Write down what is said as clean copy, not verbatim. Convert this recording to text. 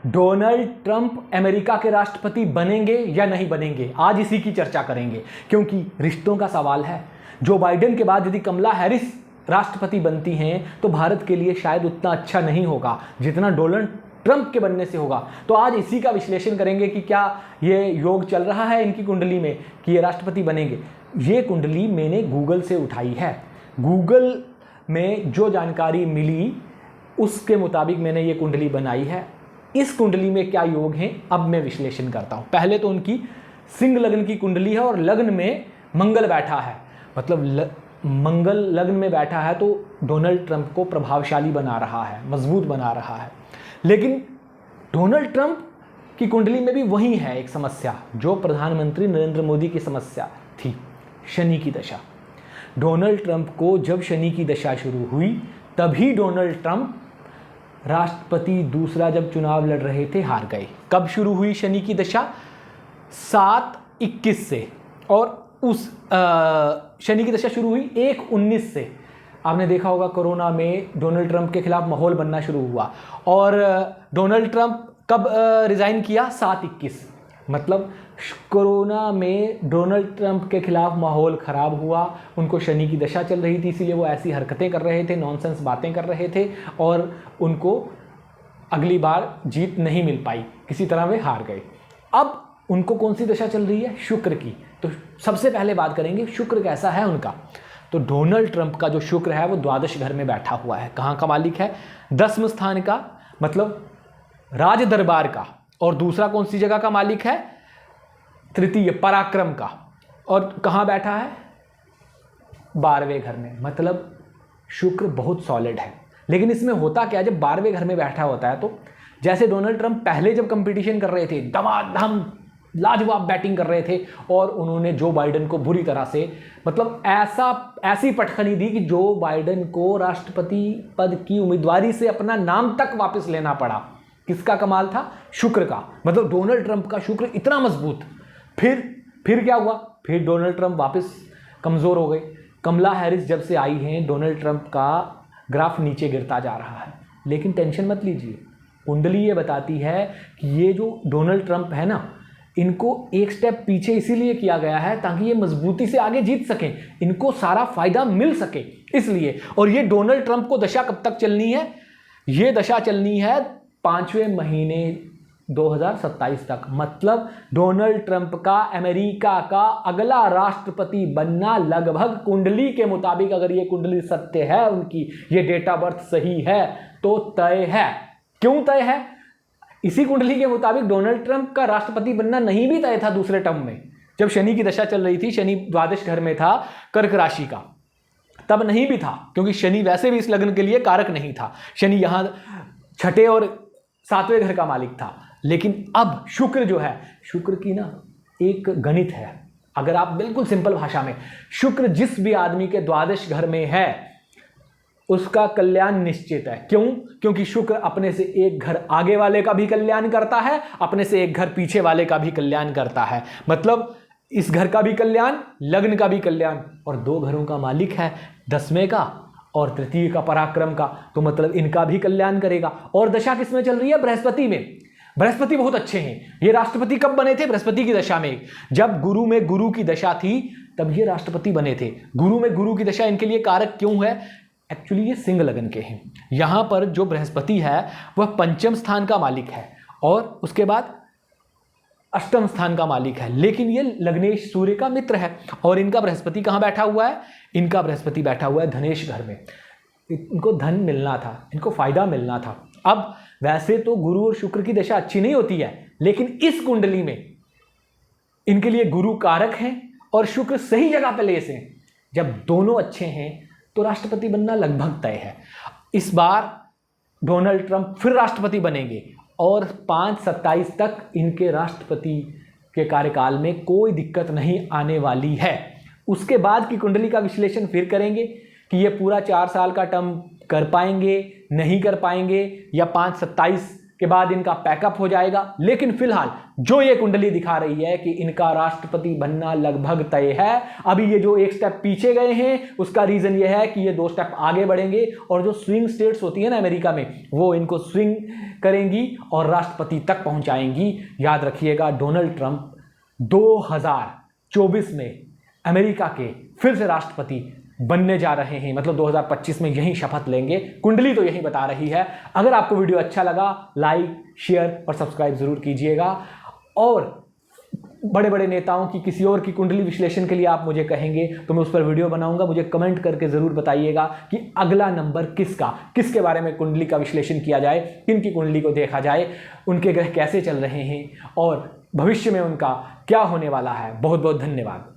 Donald Trump America के राष्ट्रपति बनेंगे या नहीं बनेंगे, आज इसी की चर्चा करेंगे, क्योंकि रिश्तों का सवाल है। जो बाइडेन के बाद यदि कमला हैरिस राष्ट्रपति बनती हैं तो भारत के लिए शायद उतना अच्छा नहीं होगा जितना डोनाल्ड ट्रंप के बनने से होगा। तो आज इसी का विश्लेषण करेंगे कि क्या ये योग चल रहा है इनकी कुंडली में कि ये राष्ट्रपति बनेंगे। ये कुंडली मैंने गूगल से उठाई है। गूगल में जो जानकारी मिली उसके मुताबिक मैंने ये कुंडली बनाई है। इस कुंडली में क्या योग हैं अब मैं विश्लेषण करता हूँ। पहले तो उनकी सिंह लग्न की कुंडली है और लग्न में मंगल बैठा है, मतलब मंगल लग्न में बैठा है तो डोनाल्ड ट्रंप को प्रभावशाली बना रहा है, मजबूत बना रहा है। लेकिन डोनाल्ड ट्रंप की कुंडली में भी वही है एक समस्या जो प्रधानमंत्री नरेंद्र मोदी की समस्या थी, शनि की दशा। डोनाल्ड ट्रंप को जब शनि की दशा शुरू हुई तभी डोनाल्ड ट्रंप राष्ट्रपति दूसरा जब चुनाव लड़ रहे थे हार गए। कब शुरू हुई शनि की दशा? 7/21 से, और उस शनि की दशा शुरू हुई 1/19 से। आपने देखा होगा कोरोना में डोनाल्ड ट्रंप के खिलाफ माहौल बनना शुरू हुआ और डोनाल्ड ट्रंप कब रिज़ाइन किया? 7/21। मतलब कोरोना में डोनाल्ड ट्रंप के खिलाफ माहौल ख़राब हुआ, उनको शनि की दशा चल रही थी, इसीलिए वो ऐसी हरकतें कर रहे थे, नॉनसेंस बातें कर रहे थे और उनको अगली बार जीत नहीं मिल पाई, किसी तरह वे हार गए। अब उनको कौन सी दशा चल रही है? शुक्र की। तो सबसे पहले बात करेंगे शुक्र कैसा है उनका। तो डोनाल्ड ट्रंप का जो शुक्र है वो द्वादश घर में बैठा हुआ है। कहाँ का मालिक है? 10वें स्थान का, मतलब राज दरबार का। और दूसरा कौन सी जगह का मालिक है? तृतीय, पराक्रम का। और कहाँ बैठा है? 12वें घर में। मतलब शुक्र बहुत सॉलिड है। लेकिन इसमें होता क्या, जब 12वें घर में बैठा होता है तो जैसे डोनाल्ड ट्रंप पहले जब कंपटीशन कर रहे थे, दमादम लाजवाब बैटिंग कर रहे थे और उन्होंने जो बाइडेन को बुरी तरह से, मतलब ऐसी पटखनी दी कि जो बाइडेन को राष्ट्रपति पद की उम्मीदवारी से अपना नाम तक वापस लेना पड़ा। किसका कमाल था? शुक्र का। मतलब डोनाल्ड ट्रंप का शुक्र इतना मजबूत। फिर क्या हुआ? फिर डोनाल्ड ट्रंप वापस कमज़ोर हो गए। कमला हैरिस जब से आई हैं डोनाल्ड ट्रंप का ग्राफ नीचे गिरता जा रहा है। लेकिन टेंशन मत लीजिए, कुंडली ये बताती है कि ये जो डोनाल्ड ट्रंप है ना, इनको एक स्टेप पीछे इसीलिए किया गया है ताकि ये मजबूती से आगे जीत सकें, इनको सारा फायदा मिल सके इसलिए। और ये डोनाल्ड ट्रंप को दशा कब तक चलनी है? ये दशा चलनी है 5वें महीने 2027 तक। मतलब डोनाल्ड ट्रंप का अमेरिका का अगला राष्ट्रपति बनना लगभग कुंडली के मुताबिक, अगर ये कुंडली सत्य है उनकी, ये डेट ऑफ बर्थ सही है तो तय है। क्यों तय है? इसी कुंडली के मुताबिक डोनाल्ड ट्रंप का राष्ट्रपति बनना नहीं भी तय था दूसरे टर्म में, जब शनि की दशा चल रही थी, शनि द्वादश घर में था कर्क राशि का, तब नहीं भी था, क्योंकि शनि वैसे भी इस लग्न के लिए कारक नहीं था। शनि यहां 6ठे और 7वें घर का मालिक था। लेकिन अब शुक्र जो है, शुक्र की ना एक गणित है। अगर आप बिल्कुल सिंपल भाषा में, शुक्र जिस भी आदमी के द्वादश घर में है उसका कल्याण निश्चित है। क्यों? क्योंकि शुक्र अपने से एक घर आगे वाले का भी कल्याण करता है, अपने से एक घर पीछे वाले का भी कल्याण करता है। मतलब इस घर का भी कल्याण, लग्न का भी कल्याण, और 2 घरों का मालिक है, 10वें का और तृतीय का, पराक्रम का, तो मतलब इनका भी कल्याण करेगा। और दशा किस में चल रही है? बृहस्पति में। बृहस्पति बहुत अच्छे हैं। ये राष्ट्रपति कब बने थे? बृहस्पति की दशा में। जब गुरु में गुरु की दशा थी तब ये राष्ट्रपति बने थे। गुरु में गुरु की दशा इनके लिए कारक क्यों है? एक्चुअली ये सिंह लगन के हैं। यहां पर जो बृहस्पति है वह 5वें स्थान का मालिक है और उसके बाद 8वें स्थान का मालिक है। लेकिन ये लग्नेश सूर्य का मित्र है। और इनका बृहस्पति कहां बैठा हुआ है? इनका बृहस्पति बैठा हुआ है धनेश घर में। इनको धन मिलना था, इनको फायदा मिलना था। अब वैसे तो गुरु और शुक्र की दशा अच्छी नहीं होती है, लेकिन इस कुंडली में इनके लिए गुरु कारक हैं और शुक्र सही जगह पे लेस हैं। जब दोनों अच्छे हैं तो राष्ट्रपति बनना लगभग तय है। इस बार डोनाल्ड ट्रंप फिर राष्ट्रपति बनेंगे और 5/27 तक इनके राष्ट्रपति के कार्यकाल में कोई दिक्कत नहीं आने वाली है। उसके बाद की कुंडली का विश्लेषण फिर करेंगे कि ये पूरा 4 साल का टर्म कर पाएंगे, नहीं कर पाएंगे, या 5/27 के बाद इनका पैकअप हो जाएगा। लेकिन फिलहाल जो ये कुंडली दिखा रही है कि इनका राष्ट्रपति बनना लगभग तय है। अभी ये जो एक स्टेप पीछे गए हैं उसका रीजन ये है कि ये 2 स्टेप आगे बढ़ेंगे और जो स्विंग स्टेट्स होती है ना अमेरिका में, वो इनको स्विंग करेंगी और राष्ट्रपति तक पहुंचाएंगी। याद रखिएगा, डोनाल्ड ट्रंप 2024 में अमेरिका के फिर से राष्ट्रपति बनने जा रहे हैं, मतलब 2025 में यही शपथ लेंगे। कुंडली तो यही बता रही है। अगर आपको वीडियो अच्छा लगा, लाइक, शेयर और सब्सक्राइब जरूर कीजिएगा। और बड़े बड़े नेताओं की किसी और की कुंडली विश्लेषण के लिए आप मुझे कहेंगे तो मैं उस पर वीडियो बनाऊंगा। मुझे कमेंट करके जरूर बताइएगा कि अगला नंबर किसके बारे में कुंडली का विश्लेषण किया जाए, किन की कुंडली को देखा जाए, उनके ग्रह कैसे चल रहे हैं और भविष्य में उनका क्या होने वाला है। बहुत बहुत धन्यवाद।